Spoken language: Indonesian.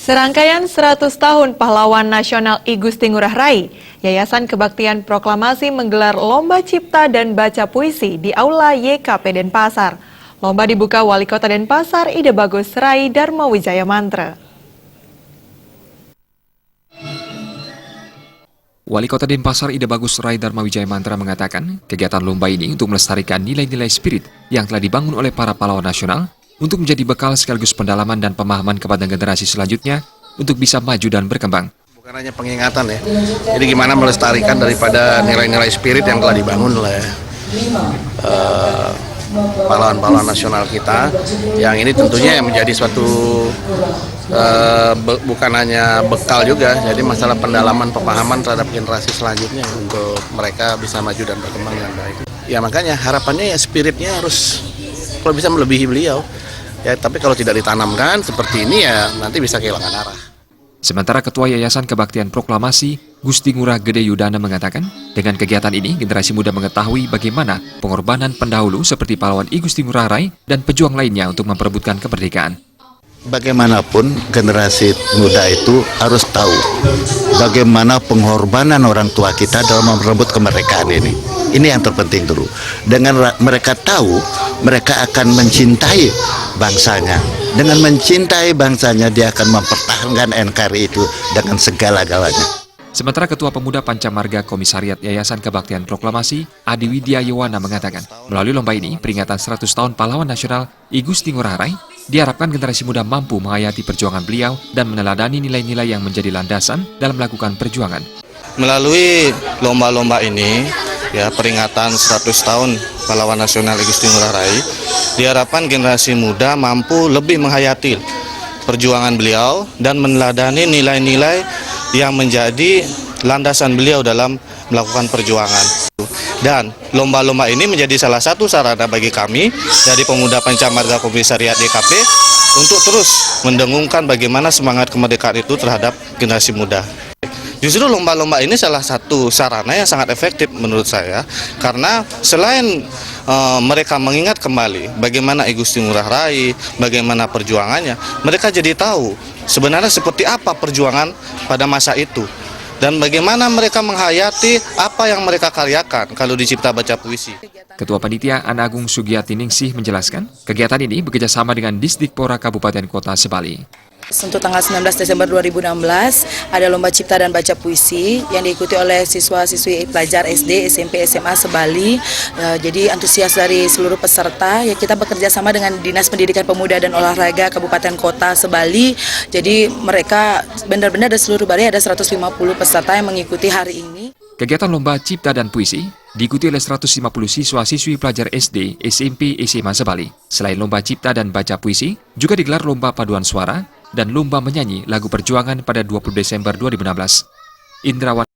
Serangkaian 100 tahun pahlawan nasional I Gusti Ngurah Rai, Yayasan Kebaktian Proklamasi menggelar Lomba Cipta dan Baca Puisi di Aula YKP Denpasar. Lomba dibuka Wali Kota Denpasar Ida Bagus Rai Dharma Wijaya Mantra. Wali Kota Denpasar Ida Bagus Rai Dharma Wijaya Mantra mengatakan kegiatan lomba ini untuk melestarikan nilai-nilai spirit yang telah dibangun oleh para pahlawan nasional untuk menjadi bekal sekaligus pendalaman dan pemahaman kepada generasi selanjutnya untuk bisa maju dan berkembang. Bukan hanya pengingatan ya, jadi gimana melestarikan daripada nilai-nilai spirit yang telah dibangun oleh pahlawan-pahlawan nasional kita, yang ini tentunya yang menjadi suatu bukan hanya bekal juga, jadi masalah pendalaman pemahaman terhadap generasi selanjutnya untuk mereka bisa maju dan berkembang dengan baik. Ya makanya harapannya ya spiritnya harus kalau bisa melebihi beliau. Ya, tapi kalau tidak ditanamkan seperti ini ya nanti bisa kehilangan arah. Sementara Ketua Yayasan Kebaktian Proklamasi, Gusti Ngurah Gede Yudana mengatakan, dengan kegiatan ini generasi muda mengetahui bagaimana pengorbanan pendahulu seperti pahlawan I Gusti Ngurah Rai dan pejuang lainnya untuk memperebutkan kemerdekaan. Bagaimanapun generasi muda itu harus tahu bagaimana pengorbanan orang tua kita dalam merebut kemerdekaan ini. Ini yang terpenting dulu. Dengan mereka tahu, mereka akan mencintai bangsanya. Dengan mencintai bangsanya, dia akan mempertahankan NKRI itu dengan segala-galanya. Sementara Ketua Pemuda Pancamarga Komisariat Yayasan Kebaktian Proklamasi, Adi Widya Yowana mengatakan, melalui lomba ini, peringatan 100 tahun pahlawan nasional I Gusti Ngurah Rai, diharapkan generasi muda mampu menghayati perjuangan beliau dan meneladani nilai-nilai yang menjadi landasan dalam melakukan perjuangan. Melalui lomba-lomba ini, ya peringatan 100 tahun pahlawan nasional I Gusti Ngurah Rai, diharapkan generasi muda mampu lebih menghayati perjuangan beliau dan meneladani nilai-nilai yang menjadi landasan beliau dalam melakukan perjuangan. Dan lomba-lomba ini menjadi salah satu sarana bagi kami dari Pemuda Pancamarga Komisariat YKP untuk terus mendengungkan bagaimana semangat kemerdekaan itu terhadap generasi muda. Justru lomba-lomba ini salah satu sarana yang sangat efektif menurut saya, karena selain mereka mengingat kembali bagaimana I Gusti Ngurah Rai, bagaimana perjuangannya, mereka jadi tahu sebenarnya seperti apa perjuangan pada masa itu. Dan bagaimana mereka menghayati apa yang mereka karyakan kalau di Cipta Baca Puisi. Ketua Panitia Ana Agung Sugiyati Ningsih menjelaskan, kegiatan ini bekerjasama dengan Disdikpora Kabupaten Kota Sebali. Untuk tanggal 19 Desember 2016 ada Lomba Cipta dan Baca Puisi yang diikuti oleh siswa-siswi pelajar SD, SMP, SMA Sebali. Jadi antusias dari seluruh peserta, ya kita bekerja sama dengan Dinas Pendidikan Pemuda dan Olahraga Kabupaten Kota Sebali. Jadi mereka benar-benar ada seluruh Bali ada 150 peserta yang mengikuti hari ini. Kegiatan Lomba Cipta dan Puisi diikuti oleh 150 siswa-siswi pelajar SD, SMP, SMA Sebali. Selain Lomba Cipta dan Baca Puisi, juga digelar Lomba Paduan Suara dan Lomba Menyanyi Lagu Perjuangan pada 20 Desember 2016. Indrawan